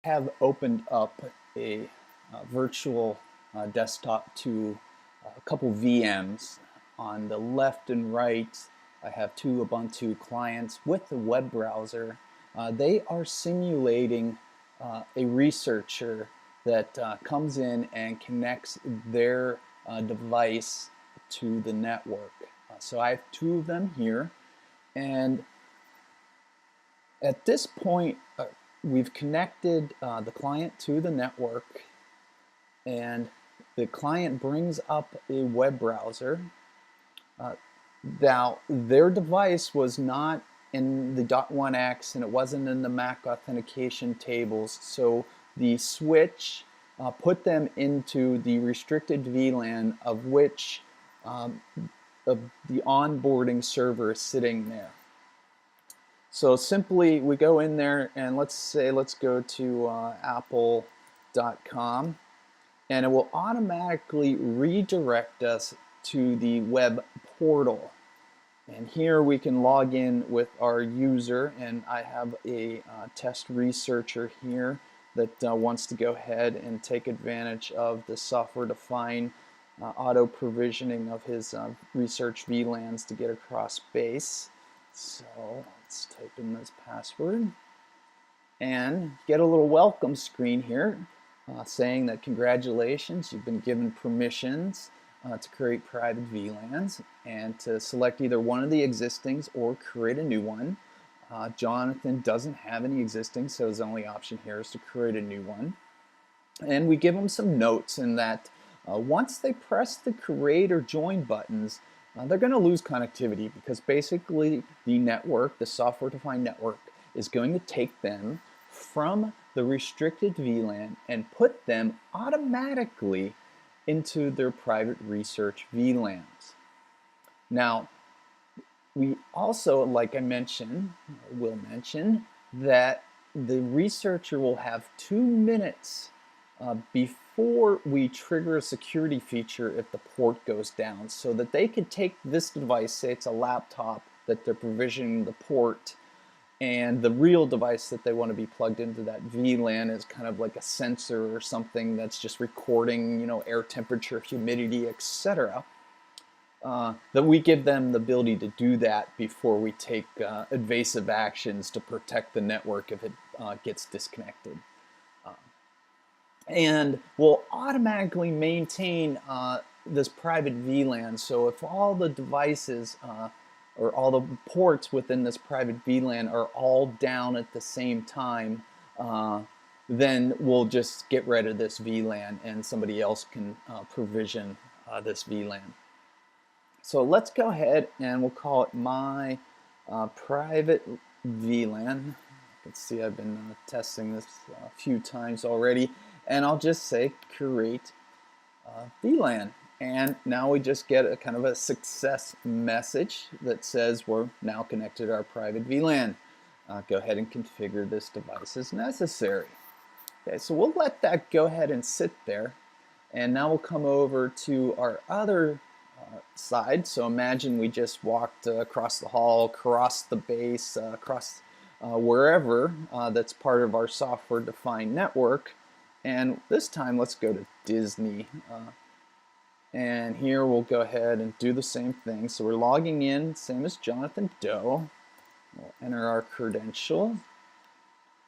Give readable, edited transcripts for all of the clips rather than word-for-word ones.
have opened up a virtual desktop to a couple VMs. On the left and right, I have two Ubuntu clients with the web browser. They are simulating a researcher that comes in and connects their device to the network. So I have two of them here, and at this point, we've connected the client to the network, and the client brings up a web browser. Now, their device was not in the .1x, and it wasn't in the MAC authentication tables, so the switch put them into the restricted VLAN of which the onboarding server is sitting there. So simply we go in there and let's go to apple.com, and it will automatically redirect us to the web portal. And here we can log in with our user, and I have a test researcher here that wants to go ahead and take advantage of the software-defined auto provisioning of his research VLANs to get across base. So let's type in this password and get a little welcome screen here saying that congratulations, you've been given permissions to create private VLANs and to select either one of the existings or create a new one. Jonathan doesn't have any existing, so his only option here is to create a new one. And we give him some notes in that once they press the create or join buttons, they're going to lose connectivity because basically the network, the software-defined network, is going to take them from the restricted VLAN and put them automatically into their private research VLANs. Now, we also, like I mentioned, will mention that the researcher will have 2 minutes before we trigger a security feature if the port goes down, so that they could take this device, say it's a laptop that they're provisioning the port, and the real device that they want to be plugged into that VLAN is kind of like a sensor or something that's just recording, you know, air temperature, humidity, etc. That we give them the ability to do that before we take evasive actions to protect the network if it gets disconnected. And we'll automatically maintain this private VLAN. So if all the devices or all the ports within this private VLAN are all down at the same time, then we'll just get rid of this VLAN and somebody else can provision this VLAN. So let's go ahead and we'll call it my private VLAN. You can see I've been testing this a few times already, and I'll just say create VLAN. And now we just get a kind of a success message that says we're now connected to our private VLAN. Go ahead and configure this device as necessary. Okay, so we'll let that go ahead and sit there. And now we'll come over to our other side. So imagine we just walked across the hall, across the base, across wherever that's part of our software-defined network. And this time, let's go to Disney. And here we'll go ahead and do the same thing. So we're logging in, same as Jonathan Doe. We'll enter our credentials.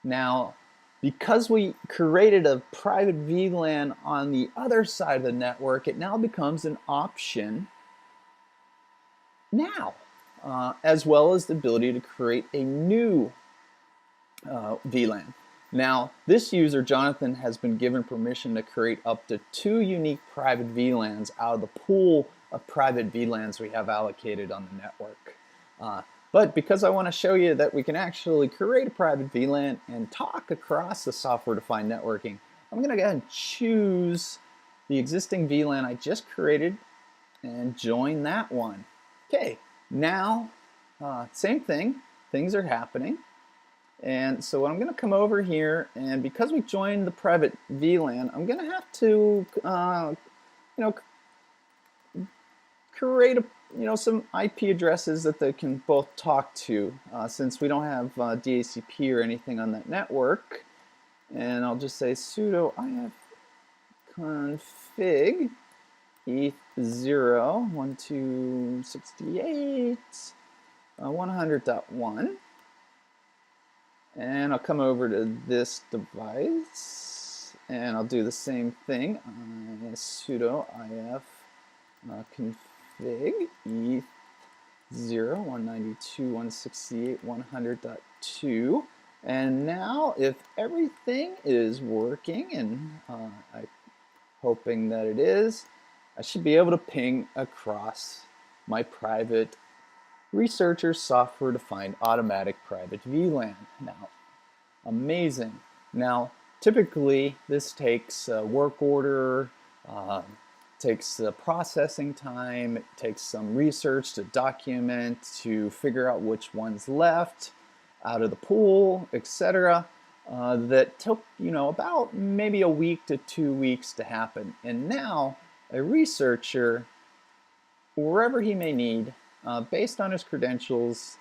Now, because we created a private VLAN on the other side of the network, it now becomes an option now, as well as the ability to create a new VLAN. Now, this user, Jonathan, has been given permission to create up to 2 unique private VLANs out of the pool of private VLANs we have allocated on the network. But because I want to show you that we can actually create a private VLAN and talk across the software-defined networking, I'm going to go ahead and choose the existing VLAN I just created and join that one. Okay, now, same thing, things are happening. And so I'm going to come over here, and because we joined the private VLAN, I'm going to have to, create some IP addresses that they can both talk to, since we don't have DHCP or anything on that network. and I'll just say sudo if config eth0 1268 100.1, and I'll come over to this device and I'll do the same thing. Sudo if config eth 192.168.100.2, and now if everything is working, and I'm hoping that it is, I should be able to ping across my private researcher software-defined automatic private VLAN. Now, amazing. Now, typically this takes a work order, takes processing time, it takes some research to document, to figure out which one's left out of the pool, etc. That took, about maybe a week to 2 weeks to happen. And now a researcher, wherever he may need, based on his credentials,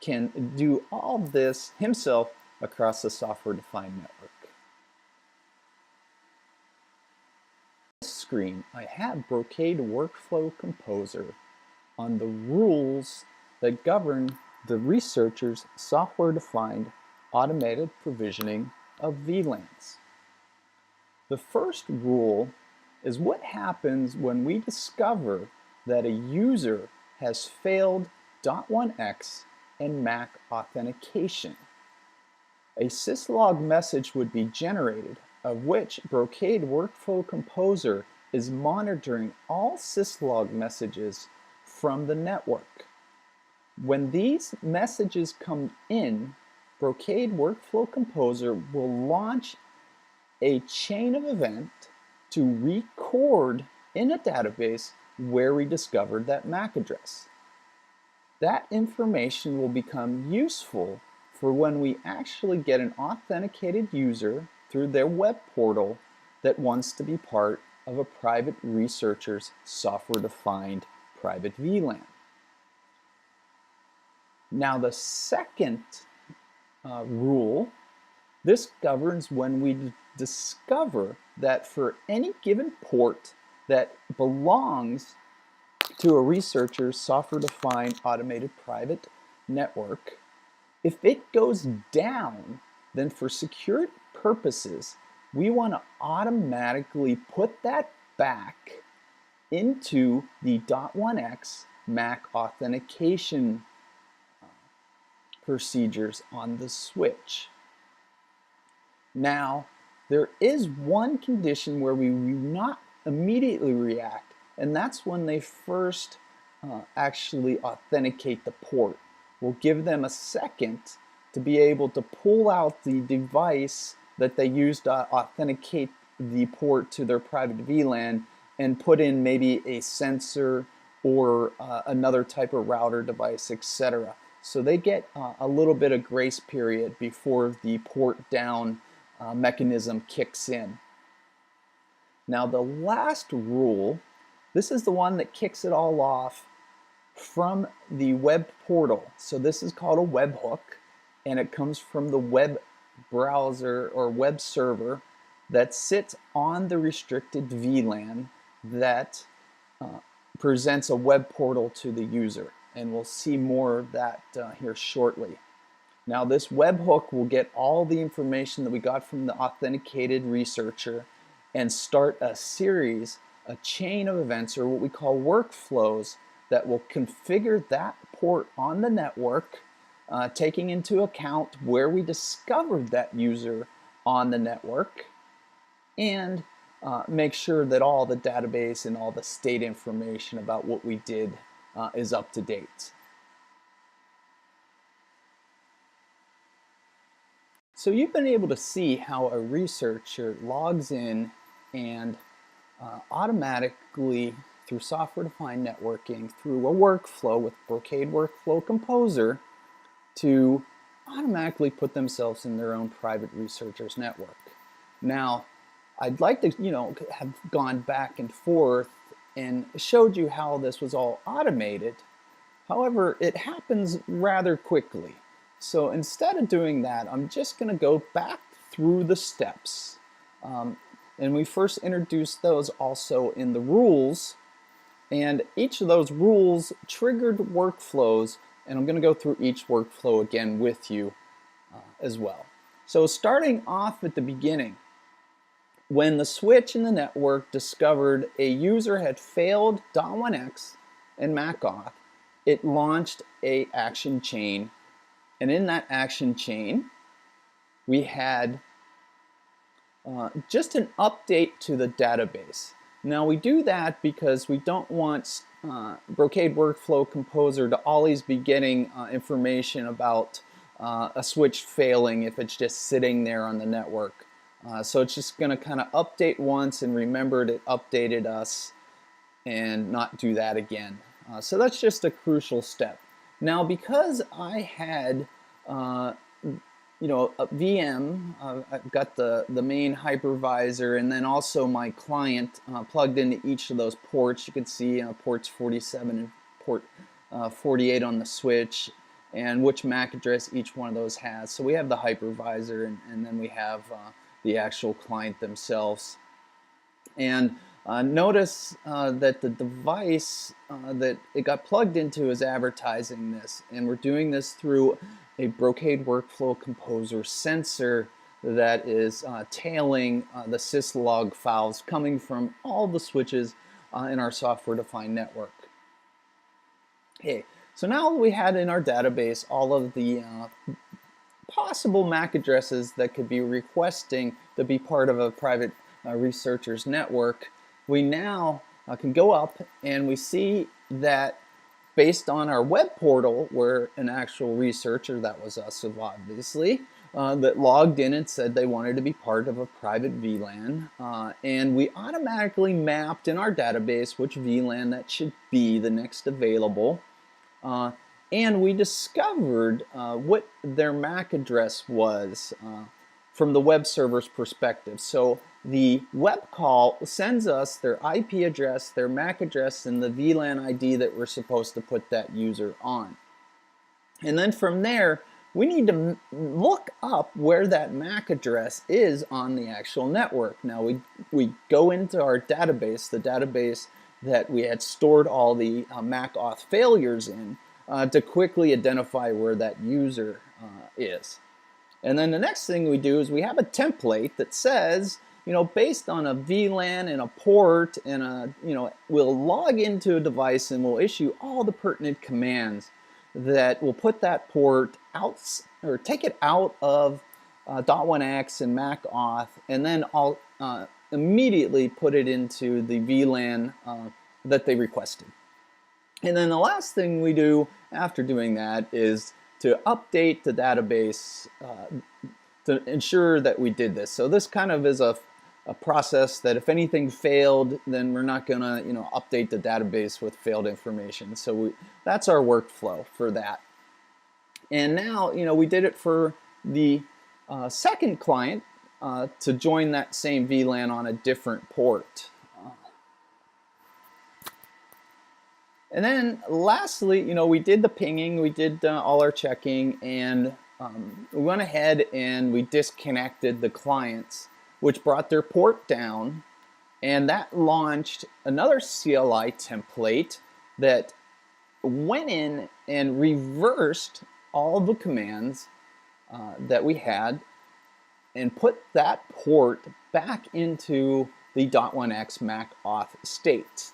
can do all this himself across the software-defined network. Screen, I have Brocade Workflow Composer on the rules that govern the researcher's software-defined automated provisioning of VLANs. The first rule is what happens when we discover that a user has failed .1x and MAC authentication. A syslog message would be generated, of which Brocade Workflow Composer is monitoring all syslog messages from the network. When these messages come in, Brocade Workflow Composer will launch a chain of event to record in a database where we discovered that MAC address. That information will become useful for when we actually get an authenticated user through their web portal that wants to be part of a private researcher's software-defined private VLAN. Now the second rule, this governs when we discover that for any given port that belongs to a researcher's software-defined automated private network, if it goes down, then for security purposes, we want to automatically put that back into the .1x MAC authentication procedures on the switch. Now, there is one condition where we will not immediately react, and that's when they first actually authenticate the port. We'll give them a second to be able to pull out the device that they used to authenticate the port to their private VLAN and put in maybe a sensor or another type of router device, etc. So they get a little bit of grace period before the port down mechanism kicks in. Now the last rule, this is the one that kicks it all off from the web portal. So this is called a webhook, and it comes from the web browser or web server that sits on the restricted VLAN that presents a web portal to the user. And we'll see more of that here shortly. Now this webhook will get all the information that we got from the authenticated researcher and start a series, a chain of events, or what we call workflows, that will configure that port on the network, taking into account where we discovered that user on the network, and make sure that all the database and all the state information about what we did is up to date. So you've been able to see how a researcher logs in and automatically, through software-defined networking, through a workflow with Brocade Workflow Composer, to automatically put themselves in their own private researcher's network. Now, I'd like to, have gone back and forth and showed you how this was all automated. However, it happens rather quickly. So instead of doing that, I'm just going to go back through the steps. And we first introduced those also in the rules, and each of those rules triggered workflows, and I'm going to go through each workflow again with you as well. So starting off at the beginning, when the switch in the network discovered a user had failed .1x and MacAuth, it launched a action chain, and in that action chain we had just an update to the database. Now we do that because we don't want Brocade Workflow Composer to always be getting information about a switch failing if it's just sitting there on the network. So it's just going to kind of update once and remember it updated us and not do that again. So that's just a crucial step. Now because I had a VM, I've got the main hypervisor and then also my client plugged into each of those ports. You can see ports 47 and port 48 on the switch, and which MAC address each one of those has. So we have the hypervisor, and then we have the actual client themselves. And notice that the device that it got plugged into is advertising this, and we're doing this through a Brocade Workflow Composer sensor that is tailing the syslog files coming from all the switches in our software-defined network. Okay, so now we had in our database all of the possible MAC addresses that could be requesting to be part of a private researcher's network. We now can go up and we see that based on our web portal, where an actual researcher, that was us obviously, that logged in and said they wanted to be part of a private VLAN, and we automatically mapped in our database which VLAN that should be the next available, and we discovered what their MAC address was from the web server's perspective. So the web call sends us their IP address, their MAC address, and the VLAN ID that we're supposed to put that user on. And then from there, we need to look up where that MAC address is on the actual network. Now we go into our database, the database that we had stored all the MacAuth failures in, to quickly identify where that user is. And then the next thing we do is we have a template that says, based on a VLAN and a port and we'll log into a device and we'll issue all the pertinent commands that will put that port out or take it out of .1x and MacAuth, and then I'll immediately put it into the VLAN that they requested. And then the last thing we do after doing that is to update the database to ensure that we did this. So this kind of is a process that if anything failed, then we're not going to update the database with failed information. So that's our workflow for that. And now we did it for the second client to join that same VLAN on a different port. And then lastly, we did the pinging, we did all our checking, and we went ahead and we disconnected the clients, which brought their port down, and that launched another CLI template that went in and reversed all the commands that we had and put that port back into the .1x MacAuth state.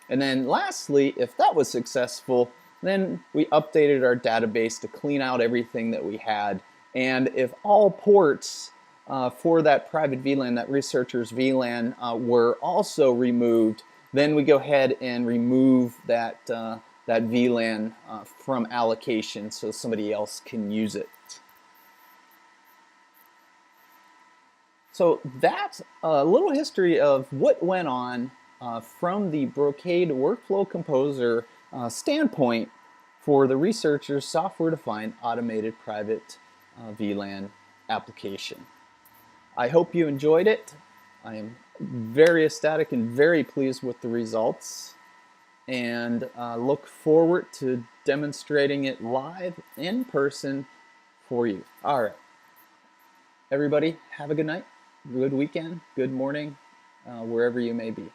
And then lastly, if that was successful, then we updated our database to clean out everything that we had. And if all ports for that private VLAN, that researcher's VLAN, were also removed, then we go ahead and remove that, that VLAN from allocation so somebody else can use it. So that's a little history of what went on from the Brocade Workflow Composer standpoint for the researcher's software-defined automated private VLAN application. I hope you enjoyed it. I am very ecstatic and very pleased with the results, and look forward to demonstrating it live in person for you. All right. Everybody, have a good night, good weekend, good morning, wherever you may be.